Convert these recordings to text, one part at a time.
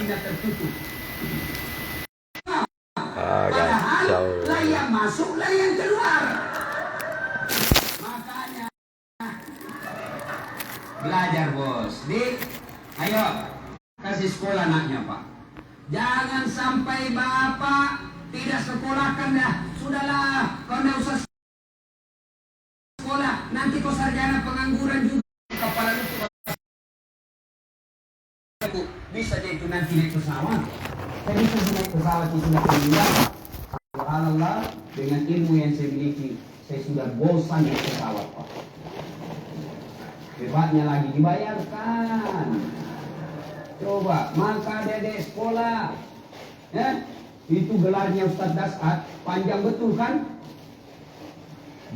pintunya tertutup. Padahal lah yang masuk, lah yang keluar. Makanya belajar bos. Ayo kasih sekolah anaknya Pak. Jangan sampai bapak tidak sekolahkan dah. Sudahlah, kau tidak usah sekolah. Nanti kau sarjana pengangguran juga. Kepala lu bisa jadi itu nanti naik pesawat. Saya bisa naik pesawat itu sudah kemudian. Subhanallah, dengan ilmu yang saya miliki, saya sudah bosan naik pesawat Pak. Hebatnya lagi dibayarkan. Coba, maka dedek sekolah. Ya, itu gelarnya Ustaz Dasat, panjang betul kan?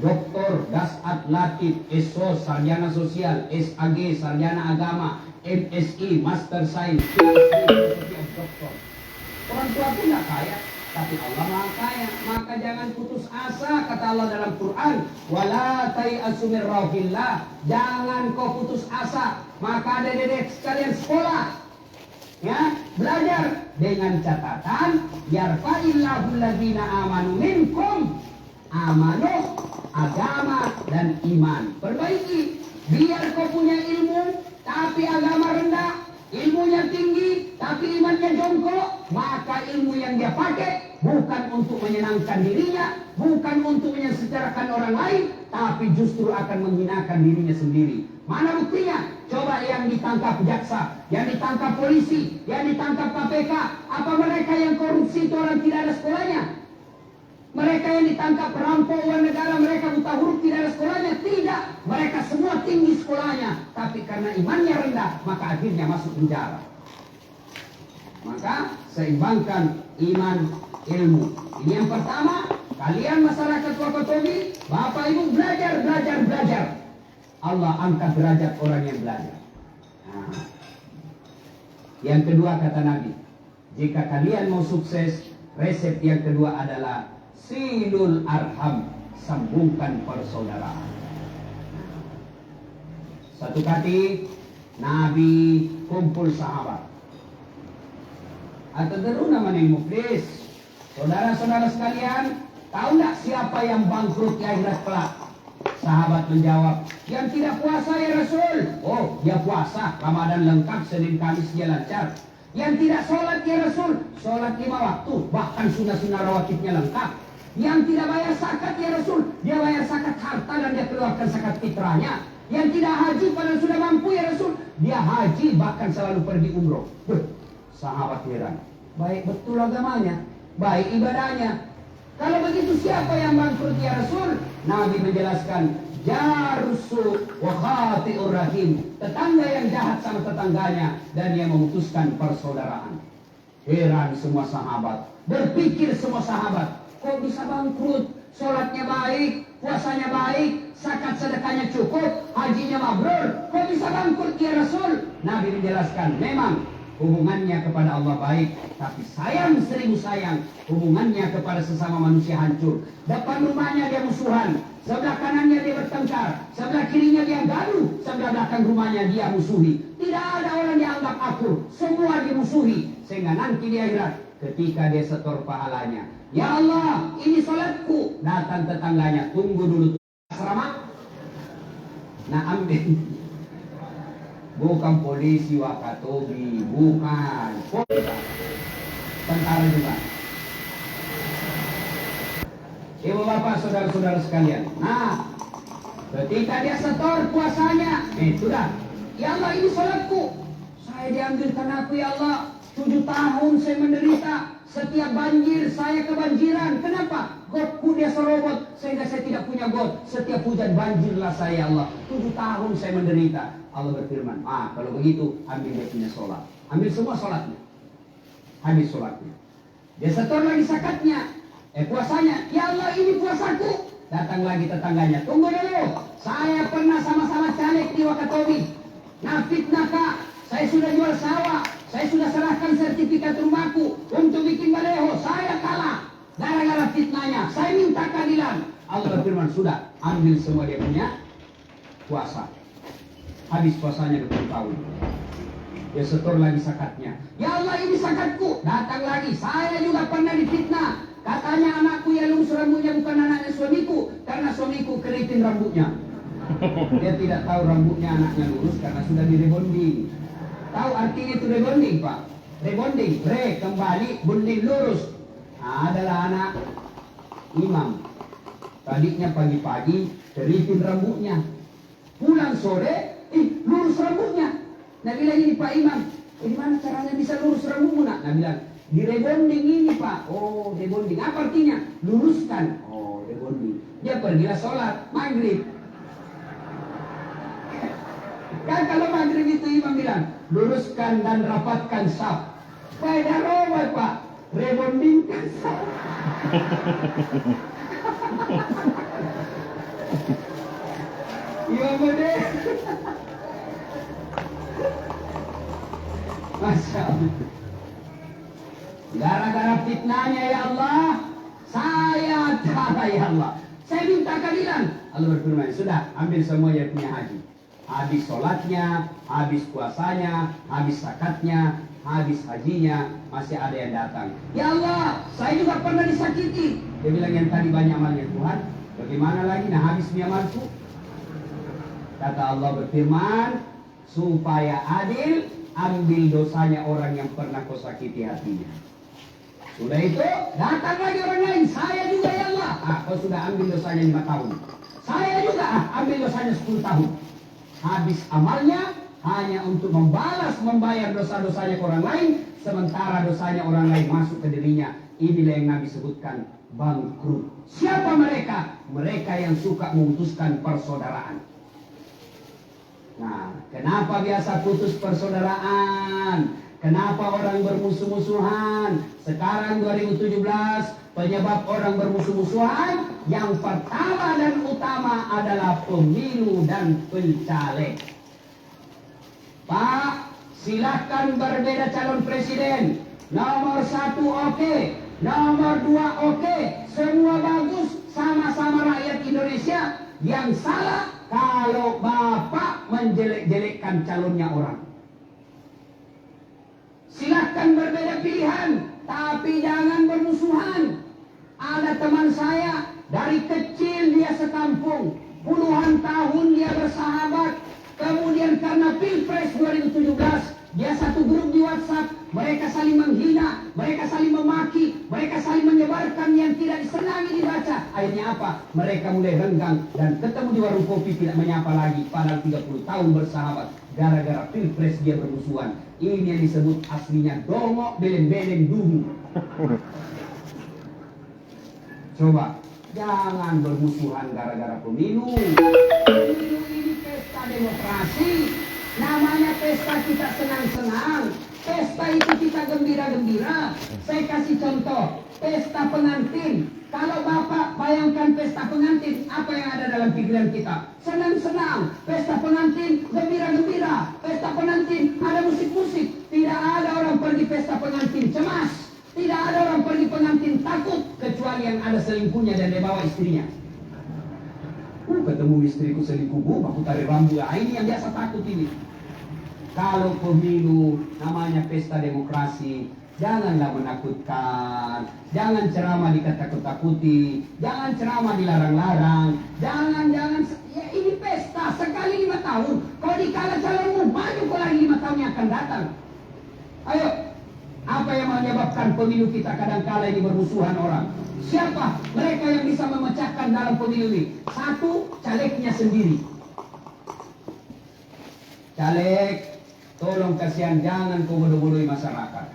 Doktor Dasat Latif, SO, Sarjana Sosial, SAG, Sarjana Agama, MSI, Master Sains, Doktor. Orang tua pun tidak kaya, tapi Allah Maha Kaya. Maka jangan putus asa, kata Allah dalam Quran. Wala tai'asu min rauhillah. Jangan kau putus asa. Maka dedek sekalian sekolah. Ya, belajar dengan catatan yarfa'illahu alladzina amanu minkum. Amanu, agama dan iman. Perbaiki. Biar kau punya ilmu tapi agama rendah, ilmunya tinggi tapi imannya jongkok, maka ilmu yang dia pakai bukan untuk menyenangkan dirinya, bukan untuk mensejahterakan orang lain, tapi justru akan menghinakan dirinya sendiri. Mana buktinya? Coba yang ditangkap jaksa, yang ditangkap polisi, yang ditangkap KPK, apa mereka yang korupsi itu orang tidak ada sekolahnya? Mereka yang ditangkap perampok uang negara, mereka buta huruf tidak ada sekolahnya? Tidak, mereka semua tinggi sekolahnya, tapi karena imannya rendah, maka akhirnya masuk penjara. Maka seimbangkan iman, ilmu. Ini yang pertama. Kalian masyarakat Wakatobi, Bapak Ibu belajar. Allah angkat derajat orang yang belajar. Nah. Yang kedua kata Nabi, jika kalian mau sukses, resep yang kedua adalah silul arham, sambungkan persaudaraan. Satu kali Nabi kumpul sahabat. Atau teruna maning muflis. Saudara-saudara sekalian, tahu tak siapa yang bangkrut di akhirat kelak? Sahabat menjawab, yang tidak puasa ya Rasul. Oh, dia puasa, Ramadan lengkap, Senin Kamis dia lancar. Yang tidak sholat ya Rasul, sholat 5 waktu, bahkan sunnah-sunnah rawatibnya lengkap. Yang tidak bayar zakat ya Rasul, dia bayar zakat harta dan dia keluarkan zakat fitrahnya. Yang tidak haji padahal sudah mampu ya Rasul, dia haji bahkan selalu pergi umroh. Sahabat heran, baik betul agamanya, baik ibadahnya. Kalau begitu siapa yang bangkrut ya Rasul? Nabi menjelaskan, jarusu wa khati'ur rahim, tetangga yang jahat sama tetangganya dan yang memutuskan persaudaraan. Heran semua sahabat, berpikir semua sahabat, kok bisa bangkrut? Sholatnya baik, puasanya baik, zakat sedekahnya cukup, hajinya mabrur, kok bisa bangkrut ya Rasul? Nabi menjelaskan, memang hubungannya kepada Allah baik, tapi sayang seribu sayang, hubungannya kepada sesama manusia hancur. Depan rumahnya dia musuhan, sebelah kanannya dia bertengkar, sebelah kirinya dia gaduh, sebelah belakang rumahnya dia musuhi. Tidak ada orang yang anggap akur, semua dimusuhi. Sehingga nanti di akhirat, ketika dia setor pahalanya, ya Allah, ini salatku. Datang tetangganya, tunggu dulu asrama. Nah, ambil. Bukan polisi Wakatobi, bukan. Tentara juga. Ibu bapak saudara-saudara sekalian. Nah, ketika dia setor puasanya, sudah. Ya Allah, ini salatku. Saya diambilkan aku ya Allah. 7 tahun saya menderita. Setiap banjir saya kebanjiran. Kenapa? Godku dia serobot sehingga saya tidak punya God. Setiap hujan banjirlah saya Allah. 7 tahun saya menderita. Allah berfirman, kalau begitu ambil dia punya sholat. Ambil semua sholatnya. Habis sholatnya. Dia setor lagi zakatnya. Puasanya. Ya Allah, ini puasaku. Datang lagi tetangganya. Tunggu dulu. Saya pernah sama-sama caleg di Wakatobi. Nah, fitnah kak. Saya sudah jual sawah. Saya sudah serahkan sertifikat rumahku untuk bikin baleho. Saya kalah. Gara-gara fitnahnya. Saya minta keadilan. Allah berfirman, sudah. Ambil semua dia punya puasa. Habis puasanya 20 tahun. Dia setor lagi zakatnya. Ya Allah, ini sakatku. Datang lagi, saya juga pernah difitnah. Katanya anakku yang lurus rambutnya bukan anaknya suamiku, karena suamiku keriting rambutnya. Dia tidak tahu rambutnya anaknya lurus karena sudah direbonding. Tahu artinya itu rebonding, Pak? Rebonding, kembali, bonding lurus. Nah, adalah anak imam. Tadinya pagi-pagi keriting rambutnya. Pulang sore, lurus rambutnya. Nah bilang ini Pak Imam, gimana caranya bisa lurus rambutmu nak? Nah bilang, di rebonding ini Pak. Oh, rebonding. Apa artinya? Luruskan. Oh, rebonding. Dia pergilah sholat maghrib. Kan kalau maghrib itu Imam bilang, luruskan dan rapatkan saf. Beda robot Pak. Rebondingkan saf. Iya bener. Masya Allah. Gara-gara fitnahnya ya Allah, saya tahu ya Allah. Saya minta keadilan. Allah berfirman, sudah ambil semua yang punya haji. Habis sholatnya, habis puasanya, habis zakatnya, habis hajinya, masih ada yang datang. Ya Allah, saya juga pernah disakiti. Dia bilang yang tadi banyak amalnya Tuhan, bagaimana lagi? Nah habis amalku. Kata Allah berfirman, supaya adil, ambil dosanya orang yang pernah kau sakiti hatinya. Sudah itu, datang lagi orang lain. Saya juga ya Allah. Kau sudah ambil dosanya 5 tahun. Saya juga ambil dosanya 10 tahun. Habis amalnya hanya untuk membayar dosa-dosanya ke orang lain, sementara dosanya orang lain masuk ke dirinya. Inilah yang Nabi sebutkan bangkrut. Siapa mereka? Mereka yang suka memutuskan persaudaraan. Nah, kenapa biasa putus persaudaraan? Kenapa orang bermusuh-musuhan? Sekarang 2017, penyebab orang bermusuh-musuhan yang pertama dan utama adalah pemilu dan pencaleg. Pak, silahkan berbeda calon presiden. Nomor 1 oke, nomor 2 oke, semua bagus, sama-sama rakyat Indonesia. Yang salah kalau Bapak menjelek-jelekkan calonnya orang. Silahkan berbeda pilihan, tapi jangan bermusuhan. Ada teman saya, dari kecil dia sekampung, puluhan tahun dia bersahabat. Kemudian karena Pilpres 2017, dia satu grup di WhatsApp, mereka saling menghina, mereka saling memaki, mereka saling menyebarkan yang tidak disenangi dibaca. Akhirnya apa? Mereka mulai renggang dan ketemu di warung kopi tidak menyapa lagi. Padahal 30 tahun bersahabat. Gara-gara Pilpres dia bermusuhan. Ini yang disebut aslinya dongok beleng-beleng dulu. Coba, jangan bermusuhan gara-gara pemilu. Pemilu ini pesta demokrasi. Namanya pesta kita senang-senang. Pesta itu kita gembira-gembira. Saya kasih contoh, pesta pengantin. Kalau Bapak bayangkan pesta pengantin, apa yang ada dalam pikiran kita? Senang-senang. Pesta pengantin, gembira-gembira. Pesta pengantin, ada musik-musik. Tidak ada orang pergi pesta pengantin cemas. Tidak ada orang pergi pengantin takut. Kecuali yang ada selingkuhnya dan dia bawa istrinya. Ketemu istriku selingkuh, aku tarik rambut. Ini yang biasa takut ini. Kalau pemilu namanya pesta demokrasi, janganlah menakutkan, jangan ceramah dikata-takuti, jangan ceramah dilarang-larang, jangan, ya ini pesta sekali 5 tahun. Kalau dikalah calonmu, maju kau lagi 5 tahun yang akan datang. Ayo, apa yang menyebabkan pemilu kita kadang-kala ini bermusuhan orang? Siapa mereka yang bisa memecahkan dalam pemilu ini? 1, calegnya sendiri. Caleg, tolong kasihan, jangan kau bodoh-bodohi masyarakat.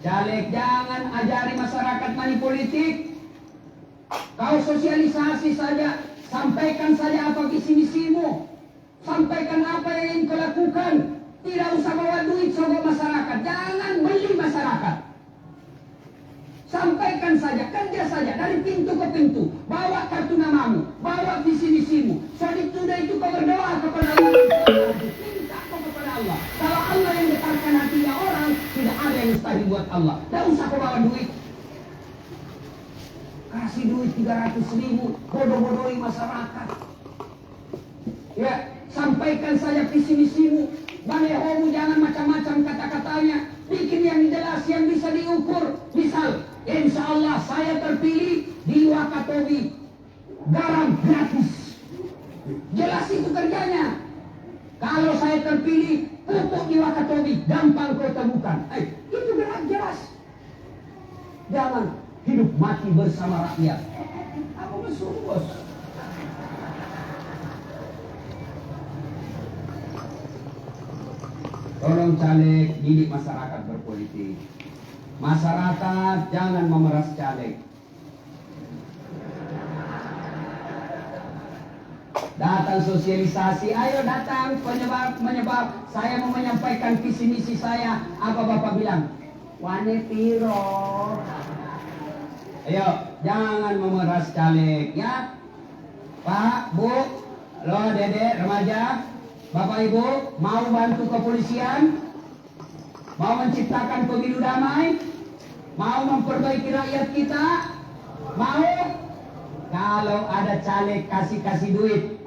Caleg, jangan ajari masyarakat money politik. Kau sosialisasi saja, sampaikan saja apa visi misimu, sampaikan apa yang ingin kau lakukan. Tidak usah bawa duit sobat masyarakat, jangan beli masyarakat. Sampaikan saja, kerja saja dari pintu ke pintu, bawa kartu namamu, bawa visi misimu. Sudah itu kau berdoa kepada Allah. Allah. Kalau Allah yang detarkan hatinya orang, tidak ada yang mustahil buat Allah. Tidak usah kau bawa duit. Kasih duit 300.000, bodoh-bodohi masyarakat. Ya, sampaikan saja visi misimu. Balehomu jangan macam-macam kata-katanya. Bikin yang ukur. Misal, insya Allah saya terpilih di Wakatobi, garam gratis. Jelas itu kerjanya. Kalau saya terpilih, pupuk di Wakatobi, gampang kau temukan. Itu gerak jelas. Jangan hidup mati bersama rakyat. Apa maksud bos? Tolong caleg, didik masyarakat berpolitik. Masyarakat jangan memeras caleg. Datang sosialisasi, ayo datang menyebar. Saya mau menyampaikan visi misi saya. Apa Bapak bilang? Wane piro. Ayo, jangan memeras caleg ya. Pak, Bu, lo Dede, remaja, Bapak Ibu, mau bantu kepolisian? Mau menciptakan pemilu damai? Mau memperbaiki rakyat kita? Mau? Kalau ada caleg kasih duit.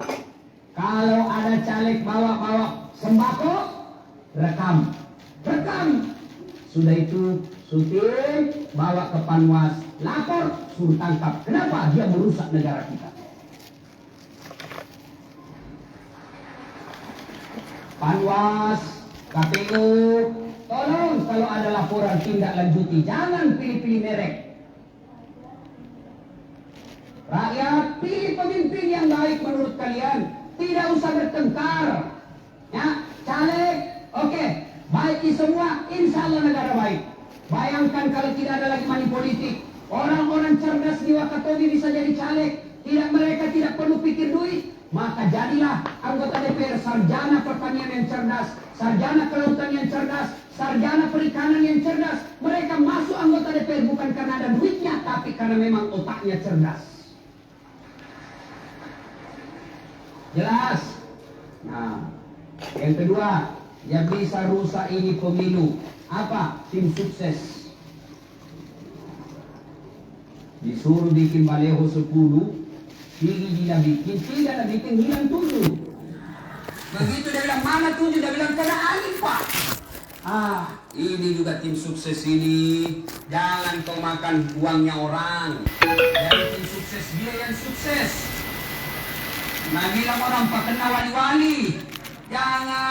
Kalau ada caleg bawa sembako, rekam. Sudah itu syuting, bawa ke Panwas, lapor, suruh tangkap. Kenapa? Dia merusak negara kita. Panwas, KPU, tolong kalau ada laporan tindak lanjuti, jangan pilih-pilih merek. Rakyat, pilih pemimpin yang baik menurut kalian. Tidak usah bertengkar. Ya, caleg, oke, baiki semua, insya Allah negara baik. Bayangkan kalau tidak ada lagi money politik. Orang-orang cerdas di Wakatobi bisa jadi caleg. Mereka tidak perlu pikir duit. Maka jadilah anggota DPR sarjana pertanian yang cerdas, sarjana kelautan yang cerdas, sarjana perikanan yang cerdas. Mereka masuk anggota DPR bukan karena ada duitnya, tapi karena memang otaknya cerdas. Jelas? Nah, yang kedua, yang bisa rusak ini pemilu. Apa? Tim sukses. Disuruh bikin baleho 10, tidak bikin hilang 7. Begitu dia bilang mana 7, dia bilang kena angin Pak. Ini juga tim sukses ini. Jangan kau makan uangnya orang. Jadi tim sukses dia yang sukses. Nah bilang orang Pak kena wali-wali. Jangan.